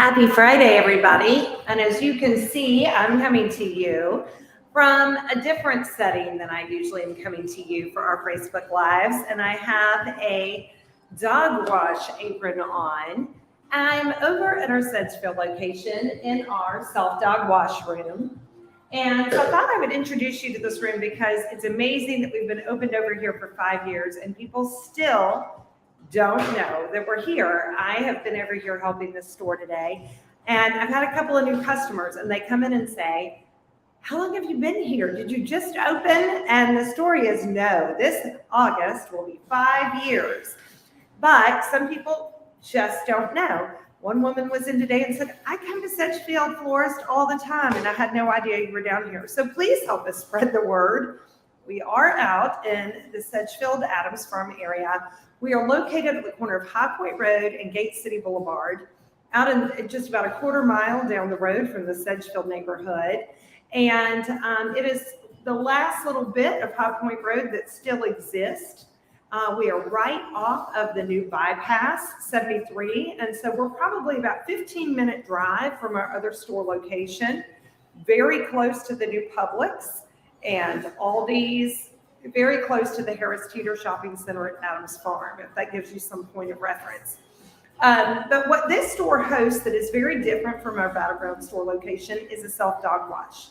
Happy Friday, everybody. And as you can see, I'm coming to you from a different setting than I usually am coming to you for our Facebook Lives. And I have a dog wash apron on. I'm over at our Sedgefield location in our self-dog wash room. And so I thought I would introduce you to this room because it's amazing that we've been opened over here for 5 years and people still don't know that we're here. I have been over here helping this store today, and I've had a couple of new customers, and they come in and say, how long have you been here? Did you just open? And the story is no, this August will be 5 years. But some people just don't know. One woman was in today and said, I come to Sedgefield Florist all the time, and I had no idea you were down here. So please help us spread the word. We are out in the Sedgefield Adams Farm area. We are located at the corner of High Point Road and Gate City Boulevard, out in just about a quarter mile down the road from the Sedgefield neighborhood. And it is the last little bit of High Point Road that still exists. We are right off of the new bypass 73. And so we're probably about 15-minute drive from our other store location, very close to the new Publix and Aldi's, very close to the Harris Teeter Shopping Center at Adams Farm, if that gives you some point of reference. But what this store hosts that is very different from our Battleground store location is a self-dog wash.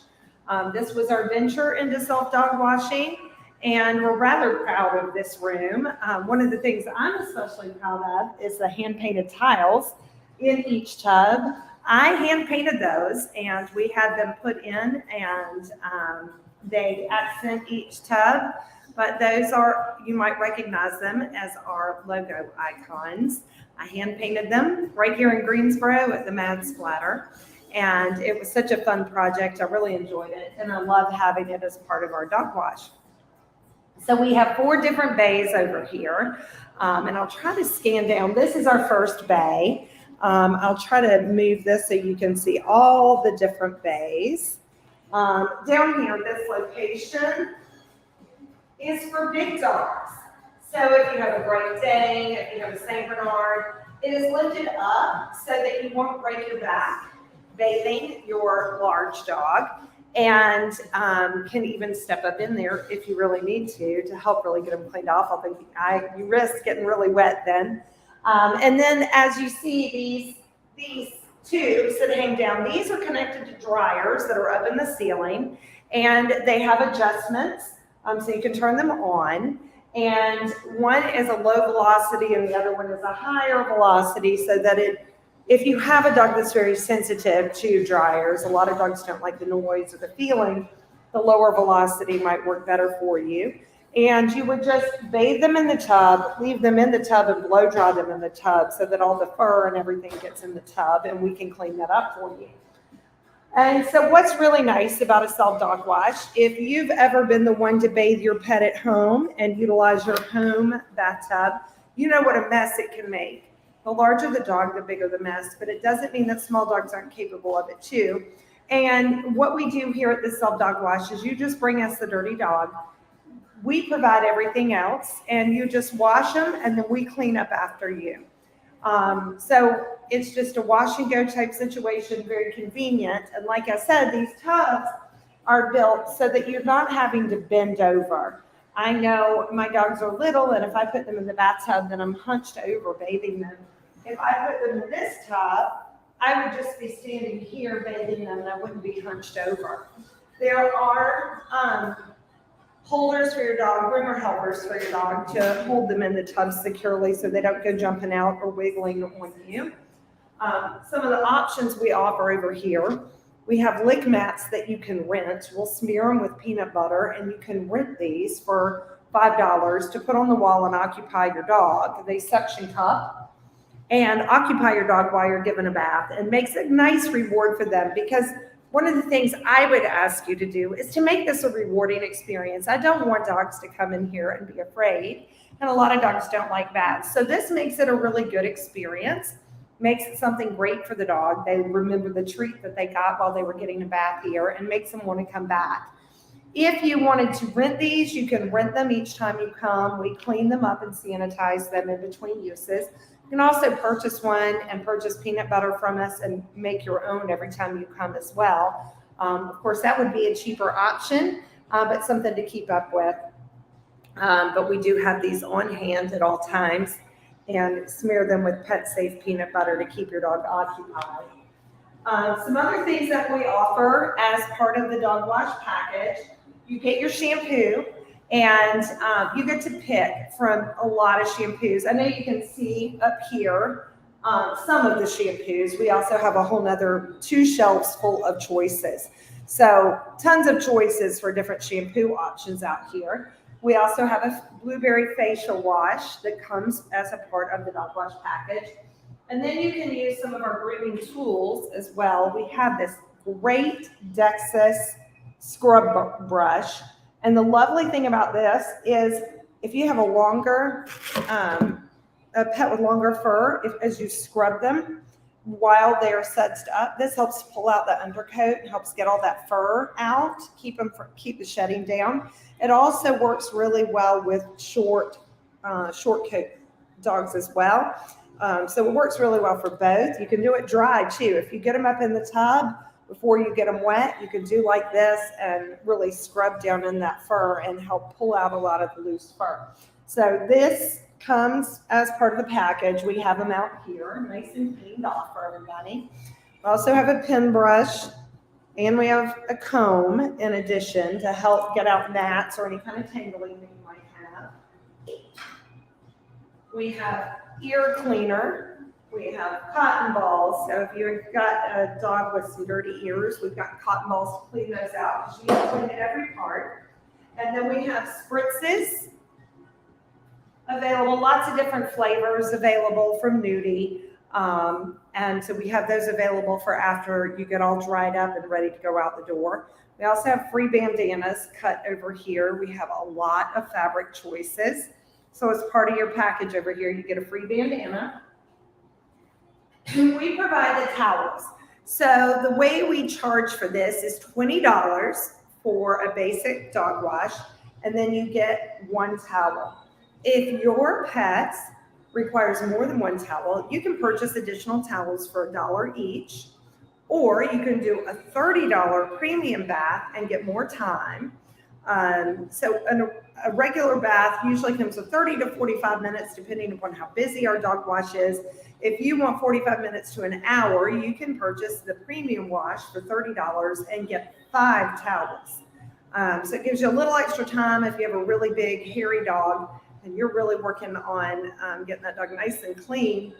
This was our venture into self-dog washing, and we're rather proud of this room. One of the things I'm especially proud of is the hand-painted tiles in each tub. I hand-painted those, and we had them put in, and they accent each tub, but those are, you might recognize them as our logo icons. I hand painted them right here in Greensboro at the Mad Splatter, and it was such a fun project. I really enjoyed it, and I love having it as part of our dog wash. So we have 4 different bays over here, and I'll try to scan down. This is our first bay. I'll try to move this so you can see all the different bays. Down here, this location is for big dogs. So if you have a Great Dane, if you have a Saint Bernard, it is lifted up so that you won't break your back bathing your large dog, and can even step up in there if you really need to help really get them cleaned off. Although you risk getting really wet then. And then as you see these tubes that hang down, these are connected to dryers that are up in the ceiling, and they have adjustments, so you can turn them on. And one is a low velocity and the other one is a higher velocity, so that if you have a dog that's very sensitive to dryers, a lot of dogs don't like the noise or the feeling, the lower velocity might work better for you. And you would just bathe them in the tub, leave them in the tub, and blow dry them in the tub so that all the fur and everything gets in the tub, and we can clean that up for you. And so what's really nice about a self-dog wash, if you've ever been the one to bathe your pet at home and utilize your home bathtub, you know what a mess it can make. The larger the dog, the bigger the mess, but it doesn't mean that small dogs aren't capable of it too. And what we do here at the self-dog wash is you just bring us the dirty dog. We provide everything else, and you just wash them, and then we clean up after you. So it's just a wash and go type situation, very convenient. And like I said, these tubs are built so that you're not having to bend over. I know my dogs are little, and if I put them in the bathtub, then I'm hunched over bathing them. If I put them in this tub, I would just be standing here bathing them, and I wouldn't be hunched over. There are holders for your dog, groomer helpers for your dog to hold them in the tub securely so they don't go jumping out or wiggling on you. Some of the options we offer over here, we have lick mats that you can rent. We'll smear them with peanut butter, and you can rent these for $5 to put on the wall and occupy your dog. They suction cup and occupy your dog while you're giving a bath, and makes a nice reward for them, because one of the things I would ask you to do is to make this a rewarding experience. I don't want dogs to come in here and be afraid, and a lot of dogs don't like baths. So this makes it a really good experience, makes it something great for the dog. They remember the treat that they got while they were getting a bath here, and makes them want to come back. If you wanted to rent these, you can rent them each time you come. We clean them up and sanitize them in between uses. You can also purchase one and purchase peanut butter from us and make your own every time you come as well. Of course, that would be a cheaper option, but something to keep up with. But we do have these on hand at all times, and smear them with pet safe peanut butter to keep your dog occupied. Some other things that we offer as part of the dog wash package, you get your shampoo, and you get to pick from a lot of shampoos. I know you can see up here some of the shampoos. We also have a whole nother 2 shelves full of choices. So tons of choices for different shampoo options out here. We also have a blueberry facial wash that comes as a part of the dog wash package. And then you can use some of our grooming tools as well. We have this great Dexys scrub brush. And the lovely thing about this is if you have a pet with longer fur, as you scrub them while they're sudsed up, this helps pull out the undercoat, helps get all that fur out, keep the shedding down. It also works really well with short coat dogs as well. So it works really well for both. You can do it dry too. If you get them up in the tub before you get them wet, you can do like this and really scrub down in that fur and help pull out a lot of the loose fur. So this comes as part of the package. We have them out here, nice and cleaned off for everybody. We also have a pin brush, and we have a comb in addition to help get out gnats or any kind of tangling that you might have. We have ear cleaner. We have cotton balls. So if you've got a dog with some dirty ears, we've got cotton balls to clean those out because you need to clean every part. And then we have spritzes available, lots of different flavors available from Nudie. And so we have those available for after you get all dried up and ready to go out the door. We also have free bandanas cut over here. We have a lot of fabric choices. So as part of your package over here, you get a free bandana. We provide the towels. So the way we charge for this is $20 for a basic dog wash, and then you get 1 towel. If your pet requires more than 1 towel, you can purchase additional towels for $1 each, or you can do a $30 premium bath and get more time. So a regular bath usually comes with 30 to 45 minutes, depending upon how busy our dog wash is. If you want 45 minutes to an hour, you can purchase the premium wash for $30 and get 5 towels. So it gives you a little extra time if you have a really big, hairy dog and you're really working on getting that dog nice and clean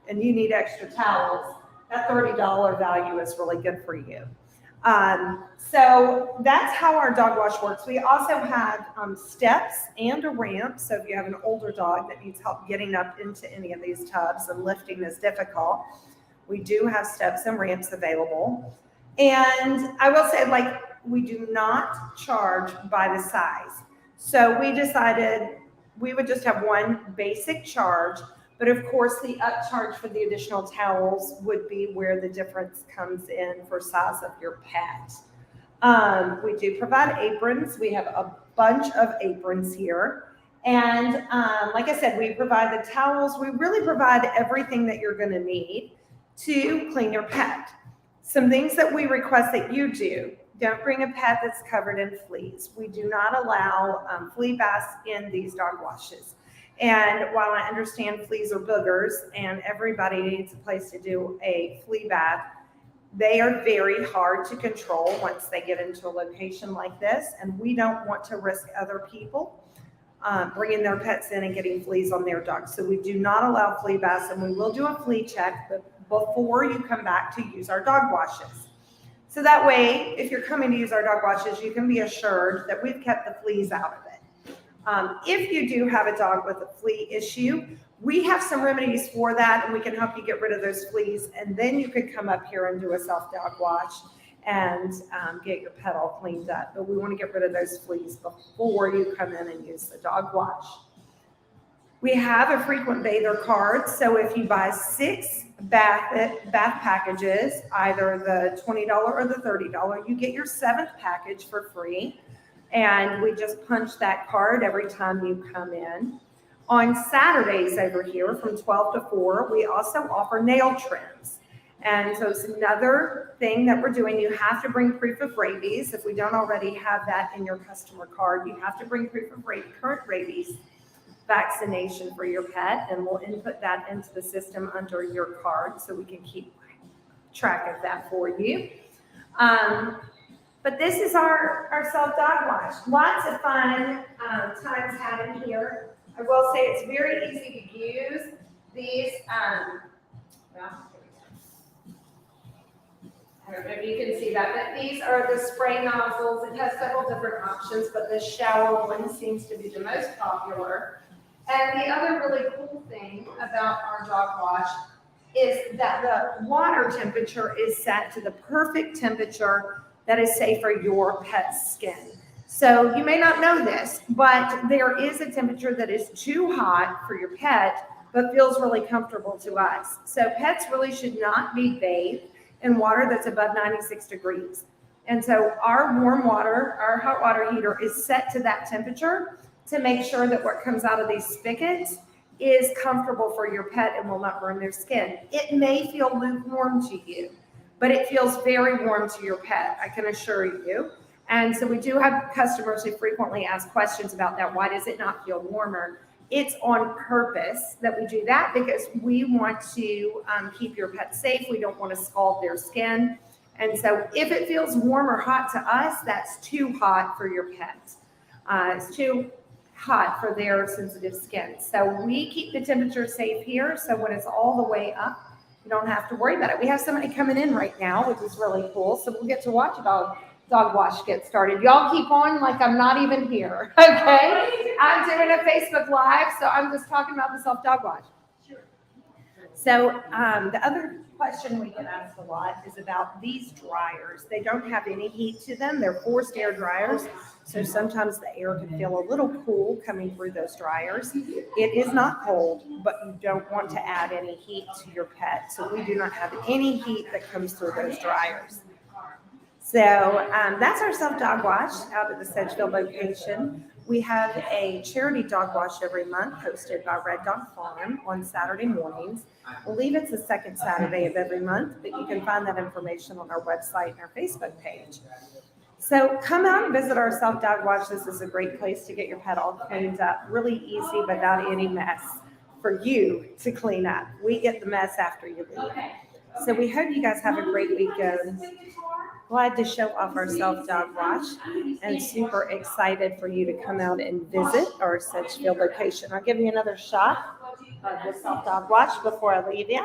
and you need extra towels. That $30 value is really good for you. So that's how our dog wash works. We also have steps and a ramp. So if you have an older dog that needs help getting up into any of these tubs and lifting is difficult, we do have steps and ramps available. And I will say, we do not charge by the size. So we decided we would just have one basic charge. But of course, the upcharge for the additional towels would be where the difference comes in for size of your pet. We do provide aprons. We have a bunch of aprons here. And like I said, we provide the towels. We really provide everything that you're going to need to clean your pet. Some things that we request that you do. Don't bring a pet that's covered in fleas. We do not allow flea baths in these dog washes. And while I understand fleas are boogers and everybody needs a place to do a flea bath, they are very hard to control once they get into a location like this. And we don't want to risk other people bringing their pets in and getting fleas on their dogs. So we do not allow flea baths, and we will do a flea check before you come back to use our dog washes. So that way, if you're coming to use our dog washes, you can be assured that we've kept the fleas out of it. If you do have a dog with a flea issue, we have some remedies for that, and we can help you get rid of those fleas. And then you could come up here and do a self-dog wash and get your pet all cleaned up. But we want to get rid of those fleas before you come in and use the dog wash. We have a frequent bather card. So if you buy 6 bath packages, either the $20 or the $30, you get your 7th package for free. And we just punch that card every time you come in. On Saturdays over here from 12 to 4, we also offer nail trims. And so it's another thing that we're doing. You have to bring proof of rabies. If we don't already have that in your customer card, you have to bring proof of current rabies vaccination for your pet, and we'll input that into the system under your card so we can keep track of that for you. But this is our self-dog wash. Lots of fun times had in here. I will say it's very easy to use. These, I don't know if you can see that, but these are the spray nozzles. It has several different options, but the shower one seems to be the most popular. And the other really cool thing about our dog wash is that the water temperature is set to the perfect temperature that is safe for your pet's skin. So you may not know this, but there is a temperature that is too hot for your pet, but feels really comfortable to us. So pets really should not be bathed in water that's above 96 degrees. And so our warm water, our hot water heater is set to that temperature to make sure that what comes out of these spigots is comfortable for your pet and will not burn their skin. It may feel lukewarm to you, but it feels very warm to your pet, I can assure you. And so we do have customers who frequently ask questions about that. Why does it not feel warmer? It's on purpose that we do that because we want to keep your pet safe. We don't want to scald their skin. And so if it feels warm or hot to us, that's too hot for your pet. It's too hot for their sensitive skin. So we keep the temperature safe here. So when it's all the way up, you don't have to worry about it. We have somebody coming in right now, which is really cool. So we'll get to watch a dog wash get started. Y'all keep on like I'm not even here, okay? I'm doing a Facebook Live, so I'm just talking about the self-dog wash. Sure. So the other question we get asked a lot is about these dryers. They don't have any heat to them. They're forced air dryers, so sometimes the air can feel a little cool coming through those dryers. It is not cold, but you don't want to add any heat to your pet, so we do not have any heat that comes through those dryers. So that's our self-dog wash out at the Sedgefield location. We have a charity dog wash every month hosted by Red Dog Farm on Saturday mornings. I believe it's the second Saturday of every month, but you can find that information on our website and our Facebook page. So come out and visit our self-dog wash. This is a great place to get your pet all cleaned up, really easy without any mess for you to clean up. We get the mess after you leave. So we hope you guys have a great weekend. Glad to show off our self-dog wash and super excited for you to come out and visit our Sedgefield location. I'll give you another shot of the self-dog wash before I leave you.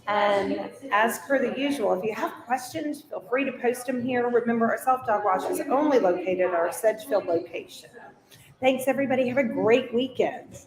And as per the usual, if you have questions, feel free to post them here. Remember, our self-dog wash is only located at our Sedgefield location. Thanks, everybody. Have a great weekend.